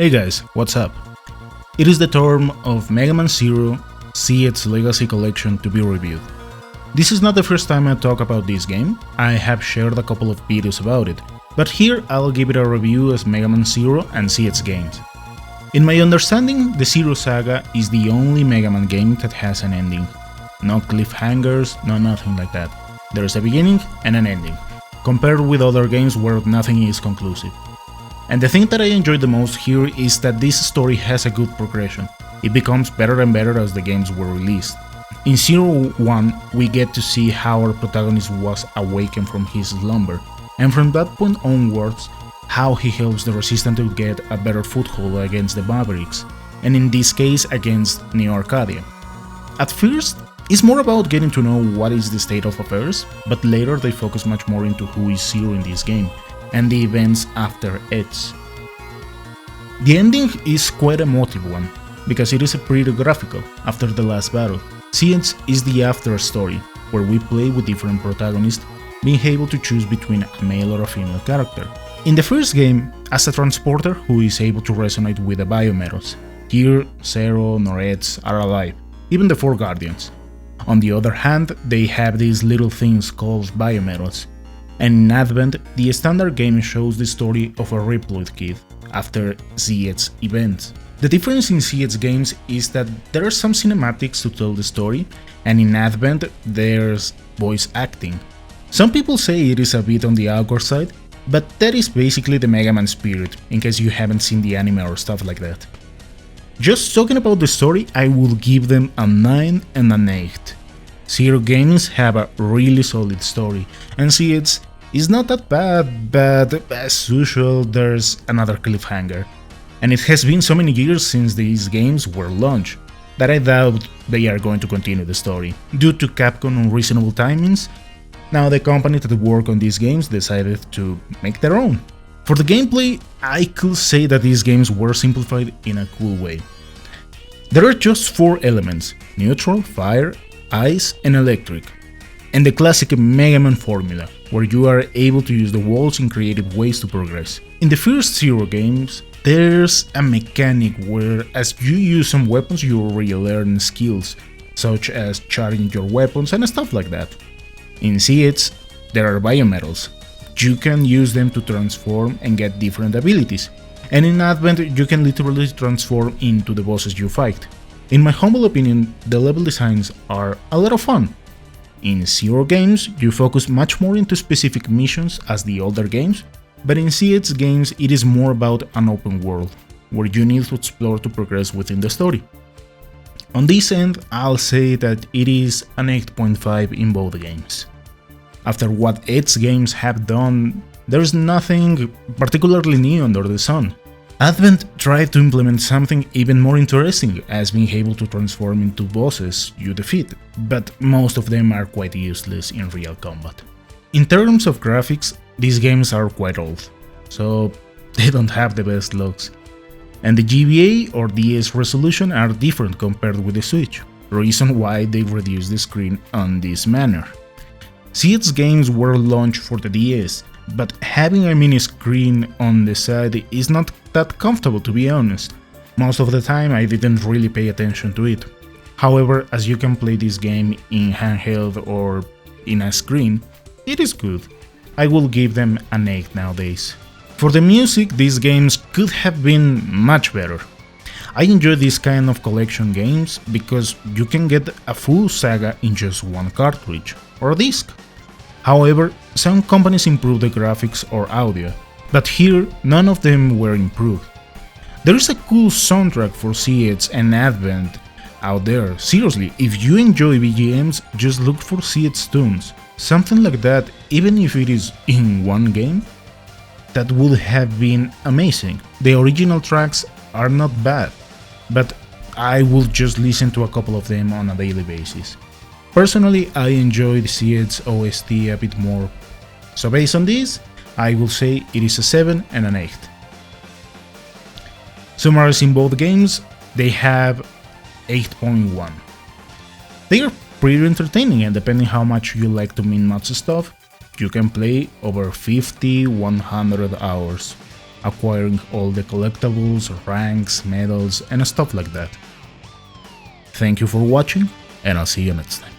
Hey guys, what's up? It is the turn of Megaman Zero, See Its Legacy Collection to be reviewed. This is not the first time I talk about this game, I have shared a couple of videos about it, but here I'll give it a review as Megaman Zero and See Its games. In my understanding, the Zero saga is the only Mega Man game that has an ending. No cliffhangers, no nothing like that. There's a beginning and an ending, compared with other games where nothing is conclusive. And the thing that I enjoyed the most here is that this story has a good progression. It becomes better and better as the games were released. In Zero 1, we get to see how our protagonist was awakened from his slumber, and from that point onwards, how he helps the Resistance to get a better foothold against the Mavericks, and in this case against Neo Arcadia. At first, it's more about getting to know what is the state of affairs, but later they focus much more into who is Zero in this game, and the events after it. The ending is quite a emotive one, because it is pretty graphical after the last battle. See It is the after story, where we play with different protagonists, being able to choose between a male or a female character. In the first game, as a transporter who is able to resonate with the biometals. Here, Zero, Norets are alive, even the 4 Guardians. On the other hand, they have these little things called biometals. And in Advent, the standard game shows the story of a Reploid kid after Zed's events. The difference in Zed's games is that there are some cinematics to tell the story, and in Advent there's voice acting. Some people say it is a bit on the awkward side, but that is basically the Mega Man spirit, in case you haven't seen the anime or stuff like that. Just talking about the story, I will give them a 9 and an 8. Zero games have a really solid story, and Zed's is not that bad, but as usual there's another cliffhanger. And it has been so many years since these games were launched, that I doubt they are going to continue the story. Due to Capcom unreasonable timings, now the company that worked on these games decided to make their own. For the gameplay, I could say that these games were simplified in a cool way. There are just 4 elements: neutral, fire, ice and electric. And the classic Mega Man formula, where you are able to use the walls in creative ways to progress. In the first Zero games, there's a mechanic where as you use some weapons you already learn skills, such as charging your weapons and stuff like that. In Zed's, there are biometals. You can use them to transform and get different abilities. And in Advent, you can literally transform into the bosses you fight. In my humble opinion, the level designs are a lot of fun. In Zero games, you focus much more into specific missions as the older games, but in Zed's games it is more about an open world, where you need to explore to progress within the story. On this end, I'll say that it is an 8.5 in both games. After what its games have done, there's nothing particularly new under the sun. Advent tried to implement something even more interesting, as being able to transform into bosses you defeat, but most of them are quite useless in real combat. In terms of graphics, these games are quite old, so they don't have the best looks. And the GBA or DS resolution are different compared with the Switch, reason why they reduced the screen on this manner. Zed's games were launched for the DS, but having a mini screen on the side is not that comfortable, to be honest. Most of the time I didn't really pay attention to it. However, as you can play this game in handheld or in a screen, it is good. I will give them an 8 nowadays. For the music, these games could have been much better. I enjoy this kind of collection games because you can get a full saga in just one cartridge or disc. However, some companies improve the graphics or audio, but here none of them were improved. There is a cool soundtrack for Zed's and Advent out there. Seriously, if you enjoy BGMs, just look for Zed's tunes. Something like that, even if it is in one game, that would have been amazing. The original tracks are not bad, but I will just listen to a couple of them on a daily basis. Personally, I enjoyed Zed's OST a bit more, so based on this, I will say it is a 7 and an 8. Summarizing both games, they have 8.1. They are pretty entertaining, and depending how much you like to min-max stuff, you can play over 50-100 hours. acquiring all the collectibles, ranks, medals, and stuff like that. Thank you for watching, and I'll see you next time.